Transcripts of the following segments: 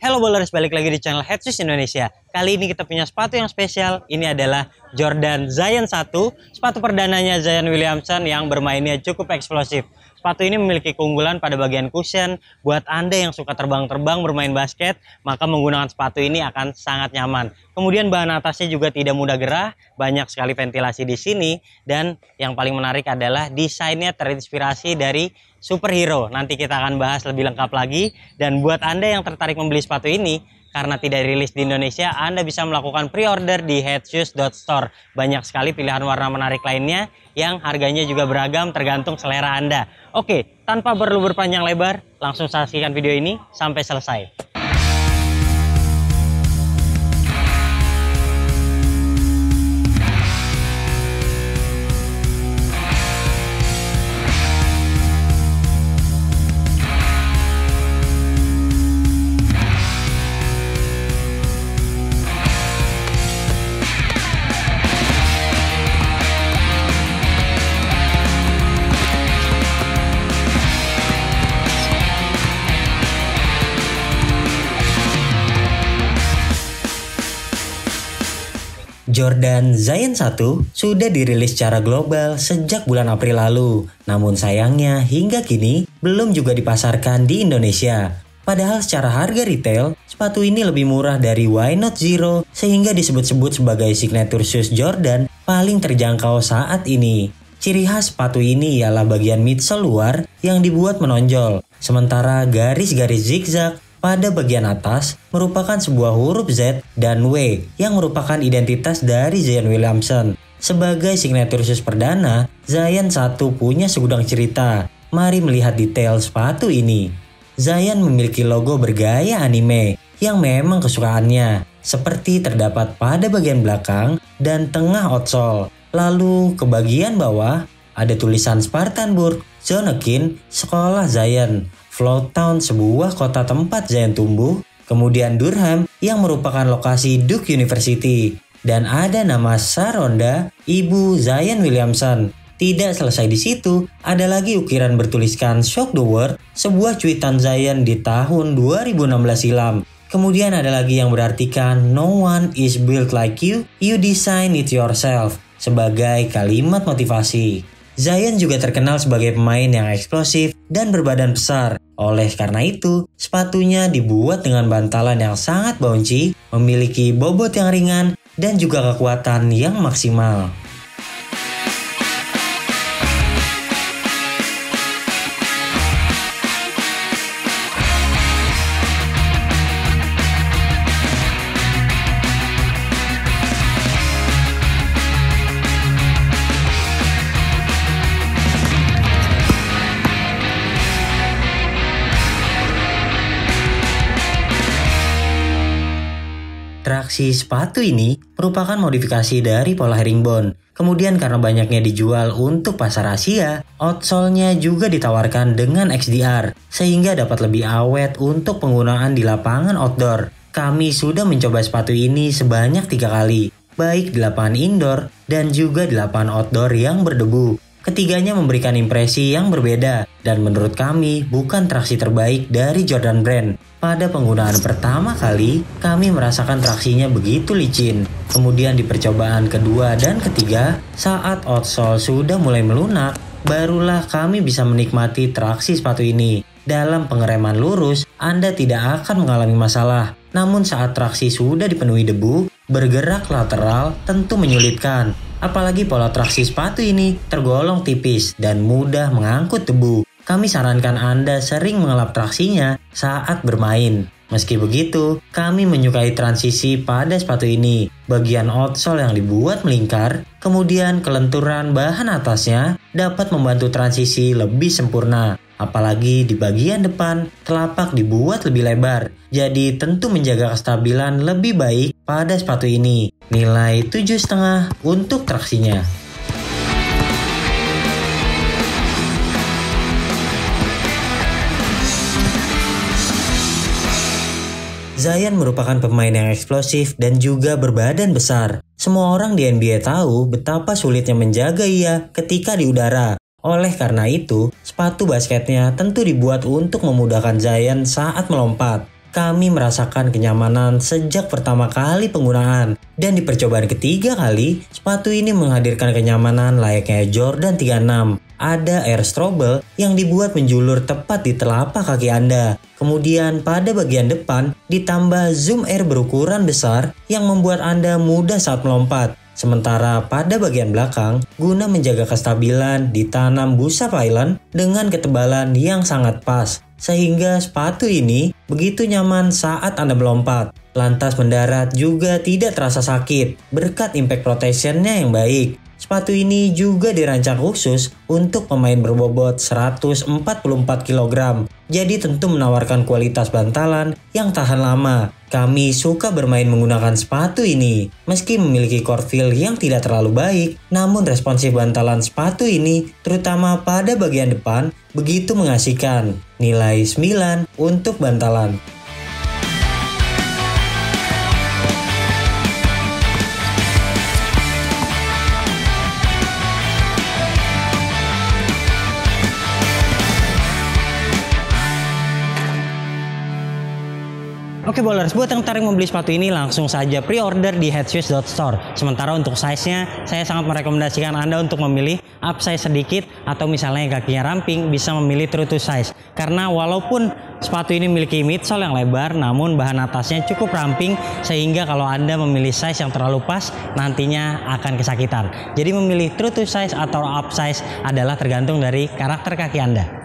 Halo bowlers, balik lagi di channel Head Shoes Indonesia. Kali ini kita punya sepatu yang spesial. Ini adalah Jordan Zion 1, sepatu perdananya Zion Williamson yang bermainnya cukup eksplosif. Sepatu ini memiliki keunggulan pada bagian cushion. Buat Anda yang suka terbang-terbang bermain basket, maka menggunakan sepatu ini akan sangat nyaman. Kemudian bahan atasnya juga tidak mudah gerah, banyak sekali ventilasi di sini. Dan yang paling menarik adalah desainnya terinspirasi dari superhero. Nanti kita akan bahas lebih lengkap lagi. Dan buat Anda yang tertarik membeli sepatu ini, karena tidak rilis di Indonesia, Anda bisa melakukan pre-order di headshoes.store. Banyak sekali pilihan warna menarik lainnya yang harganya juga beragam tergantung selera Anda. Oke, tanpa perlu berpanjang lebar, langsung saksikan video ini sampai selesai. Jordan Zion 1 sudah dirilis secara global sejak bulan April lalu. Namun sayangnya hingga kini belum juga dipasarkan di Indonesia. Padahal secara harga retail, sepatu ini lebih murah dari Why Not Zero sehingga disebut-sebut sebagai signature shoes Jordan paling terjangkau saat ini. Ciri khas sepatu ini ialah bagian midsole luar yang dibuat menonjol, sementara garis-garis zigzag pada bagian atas merupakan sebuah huruf Z dan W yang merupakan identitas dari Zion Williamson. Sebagai signature shoes perdana, Zion 1 punya segudang cerita. Mari melihat detail sepatu ini. Zion memiliki logo bergaya anime yang memang kesukaannya, seperti terdapat pada bagian belakang dan tengah outsole. Lalu ke bagian bawah ada tulisan Spartanburg, Zonokin, Sekolah Zion, Floatown, sebuah kota tempat Zion tumbuh, kemudian Durham yang merupakan lokasi Duke University, dan ada nama Sharonda, ibu Zion Williamson. Tidak selesai di situ, ada lagi ukiran bertuliskan Shock the World, sebuah cuitan Zion di tahun 2016 silam. Kemudian ada lagi yang berartikan No one is built like you, you design it yourself, sebagai kalimat motivasi. Zion juga terkenal sebagai pemain yang eksplosif dan berbadan besar. Oleh karena itu, sepatunya dibuat dengan bantalan yang sangat bouncy, memiliki bobot yang ringan, dan juga kekuatan yang maksimal. Traksi sepatu ini merupakan modifikasi dari pola herringbone. Kemudian karena banyaknya dijual untuk pasar Asia, outsole-nya juga ditawarkan dengan XDR, sehingga dapat lebih awet untuk penggunaan di lapangan outdoor. Kami sudah mencoba sepatu ini sebanyak 3 kali, baik di lapangan indoor dan juga di lapangan outdoor yang berdebu. Ketiganya memberikan impresi yang berbeda, dan menurut kami bukan traksi terbaik dari Jordan Brand. Pada penggunaan pertama kali, kami merasakan traksinya begitu licin. Kemudian di percobaan kedua dan ketiga, saat outsole sudah mulai melunak, barulah kami bisa menikmati traksi sepatu ini. Dalam pengereman lurus, Anda tidak akan mengalami masalah. Namun saat traksi sudah dipenuhi debu, bergerak lateral tentu menyulitkan. Apalagi pola traksi sepatu ini tergolong tipis dan mudah mengangkut debu. Kami sarankan Anda sering mengelap traksinya saat bermain. Meski begitu, kami menyukai transisi pada sepatu ini. Bagian outsole yang dibuat melingkar, kemudian kelenturan bahan atasnya dapat membantu transisi lebih sempurna. Apalagi di bagian depan, telapak dibuat lebih lebar. Jadi tentu menjaga kestabilan lebih baik pada sepatu ini. Nilai 7,5 untuk traksinya. Zion merupakan pemain yang eksplosif dan juga berbadan besar. Semua orang di NBA tahu betapa sulitnya menjaga ia ketika di udara. Oleh karena itu, sepatu basketnya tentu dibuat untuk memudahkan Zion saat melompat. Kami merasakan kenyamanan sejak pertama kali penggunaan. Dan di percobaan ketiga kali, sepatu ini menghadirkan kenyamanan layaknya Jordan 36. Ada air strobel yang dibuat menjulur tepat di telapak kaki Anda. Kemudian pada bagian depan ditambah zoom air berukuran besar yang membuat Anda mudah saat melompat. Sementara pada bagian belakang, guna menjaga kestabilan ditanam busa pylon dengan ketebalan yang sangat pas. Sehingga sepatu ini begitu nyaman saat Anda melompat. Lantas mendarat juga tidak terasa sakit berkat impact protection-nya yang baik. Sepatu ini juga dirancang khusus untuk pemain berbobot 144 kg. Jadi tentu menawarkan kualitas bantalan yang tahan lama. Kami suka bermain menggunakan sepatu ini. Meski memiliki core feel yang tidak terlalu baik, namun responsif bantalan sepatu ini, terutama pada bagian depan, begitu mengasihkan. Nilai 9 untuk bantalan. Oke bowlers, buat yang tertarik membeli sepatu ini langsung saja pre-order di headswiss.store. Sementara untuk size-nya, saya sangat merekomendasikan Anda untuk memilih upsize sedikit atau misalnya yang kakinya ramping bisa memilih true to size. Karena walaupun sepatu ini memiliki midsole yang lebar, namun bahan atasnya cukup ramping sehingga kalau Anda memilih size yang terlalu pas, nantinya akan kesakitan. Jadi memilih true to size atau upsize adalah tergantung dari karakter kaki Anda.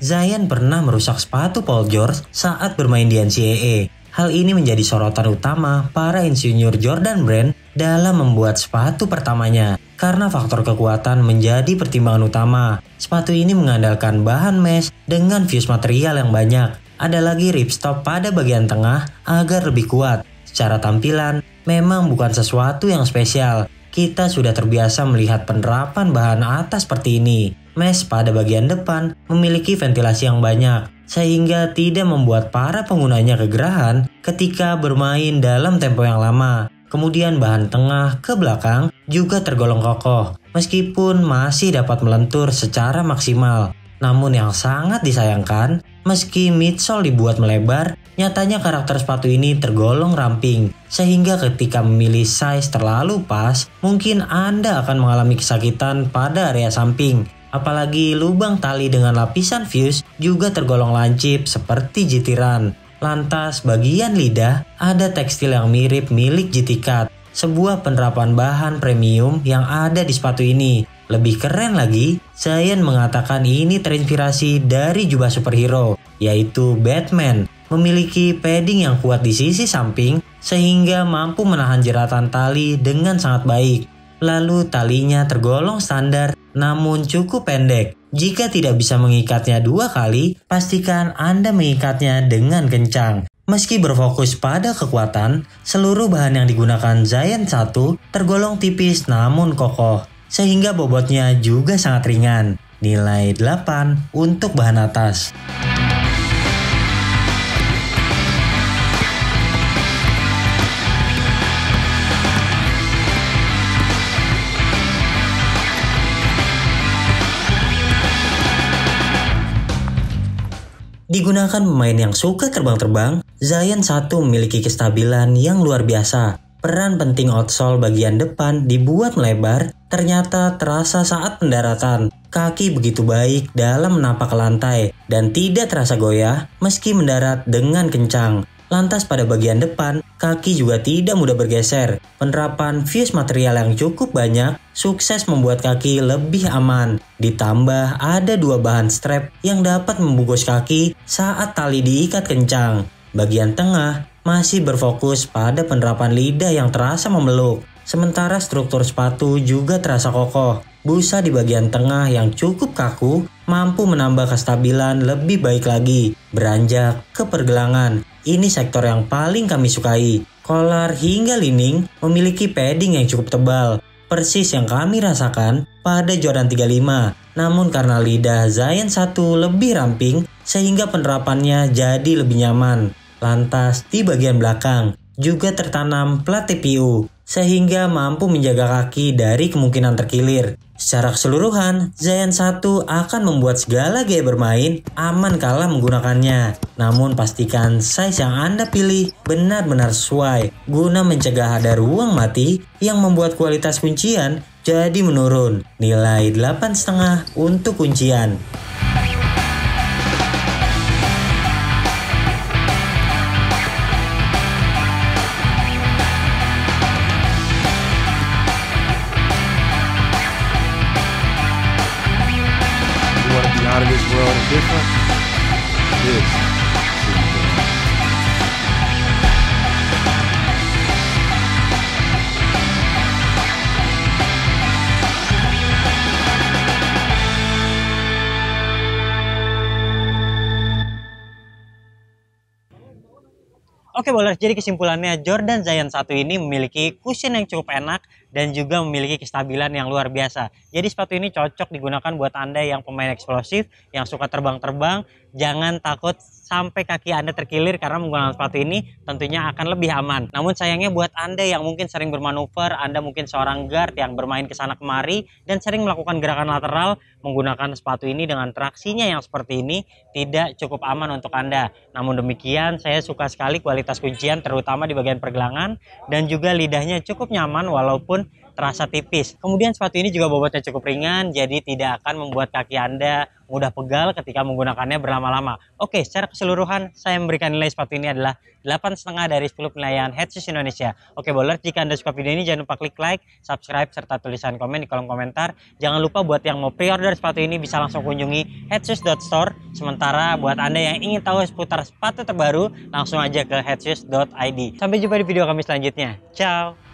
Zion pernah merusak sepatu Paul George saat bermain di NCAA. Hal ini menjadi sorotan utama para insinyur Jordan Brand dalam membuat sepatu pertamanya. Karena faktor kekuatan menjadi pertimbangan utama. Sepatu ini mengandalkan bahan mesh dengan fuse material yang banyak. Ada lagi ripstop pada bagian tengah agar lebih kuat. Secara tampilan, memang bukan sesuatu yang spesial. Kita sudah terbiasa melihat penerapan bahan atas seperti ini. Mesh pada bagian depan memiliki ventilasi yang banyak, sehingga tidak membuat para penggunanya kegerahan ketika bermain dalam tempo yang lama. Kemudian bahan tengah ke belakang juga tergolong kokoh, meskipun masih dapat melentur secara maksimal. Namun yang sangat disayangkan, meski midsole dibuat melebar, nyatanya karakter sepatu ini tergolong ramping. Sehingga ketika memilih size terlalu pas, mungkin Anda akan mengalami kesakitan pada area samping. Apalagi lubang tali dengan lapisan fuse juga tergolong lancip seperti jitiran. Lantas bagian lidah ada tekstil yang mirip milik GT Cut, sebuah penerapan bahan premium yang ada di sepatu ini. Lebih keren lagi, Zion mengatakan ini terinspirasi dari jubah superhero, yaitu Batman. Memiliki padding yang kuat di sisi samping sehingga mampu menahan jeratan tali dengan sangat baik. Lalu talinya tergolong standar namun cukup pendek. Jika tidak bisa mengikatnya 2 kali, pastikan Anda mengikatnya dengan kencang. Meski berfokus pada kekuatan, seluruh bahan yang digunakan Zion 1 tergolong tipis namun kokoh, sehingga bobotnya juga sangat ringan. Nilai 8 untuk bahan atas. Digunakan pemain yang suka terbang-terbang, Zion 1 memiliki kestabilan yang luar biasa. Peran penting outsole bagian depan dibuat melebar ternyata terasa saat pendaratan. Kaki begitu baik dalam menapak ke lantai dan tidak terasa goyah meski mendarat dengan kencang. Lantas pada bagian depan, kaki juga tidak mudah bergeser. Penerapan fuse material yang cukup banyak sukses membuat kaki lebih aman. Ditambah ada 2 bahan strap yang dapat membungkus kaki saat tali diikat kencang. Bagian tengah masih berfokus pada penerapan lidah yang terasa memeluk. Sementara struktur sepatu juga terasa kokoh. Busa di bagian tengah yang cukup kaku mampu menambah kestabilan lebih baik lagi. Beranjak ke pergelangan, ini sektor yang paling kami sukai. Collar hingga lining memiliki padding yang cukup tebal. Persis yang kami rasakan pada Jordan 35. Namun karena lidah Zion 1 lebih ramping sehingga penerapannya jadi lebih nyaman. Lantas di bagian belakang juga tertanam plat TPU sehingga mampu menjaga kaki dari kemungkinan terkilir. Secara keseluruhan, Zion 1 akan membuat segala gaya bermain aman kala menggunakannya. Namun pastikan size yang Anda pilih benar-benar sesuai guna mencegah ada ruang mati yang membuat kualitas kuncian jadi menurun. Nilai 8,5 untuk kuncian. Out of this world and different. This. Oke boleh, jadi kesimpulannya Jordan Zion 1 ini memiliki cushion yang cukup enak dan juga memiliki kestabilan yang luar biasa. Jadi sepatu ini cocok digunakan buat Anda yang pemain eksplosif, yang suka terbang-terbang. Jangan takut sampai kaki Anda terkilir karena menggunakan sepatu ini tentunya akan lebih aman. Namun sayangnya buat Anda yang mungkin sering bermanuver, Anda mungkin seorang guard yang bermain kesana kemari dan sering melakukan gerakan lateral, menggunakan sepatu ini dengan traksinya yang seperti ini tidak cukup aman untuk Anda. Namun demikian, saya suka sekali kualitas kuncian terutama di bagian pergelangan dan juga lidahnya cukup nyaman walaupun terasa tipis. Kemudian sepatu ini juga bobotnya cukup ringan, jadi tidak akan membuat kaki Anda mudah pegal ketika menggunakannya berlama-lama. Oke, secara keseluruhan saya memberikan nilai sepatu ini adalah 8,5 dari 10 penilaian Head Shoes Indonesia. Oke bowler, jika Anda suka video ini jangan lupa klik like, subscribe, serta tulisan komen di kolom komentar. Jangan lupa buat yang mau pre-order sepatu ini bisa langsung kunjungi headshoes.store. Sementara buat Anda yang ingin tahu seputar sepatu terbaru, langsung aja ke headshoes.id. Sampai jumpa di video kami selanjutnya. Ciao!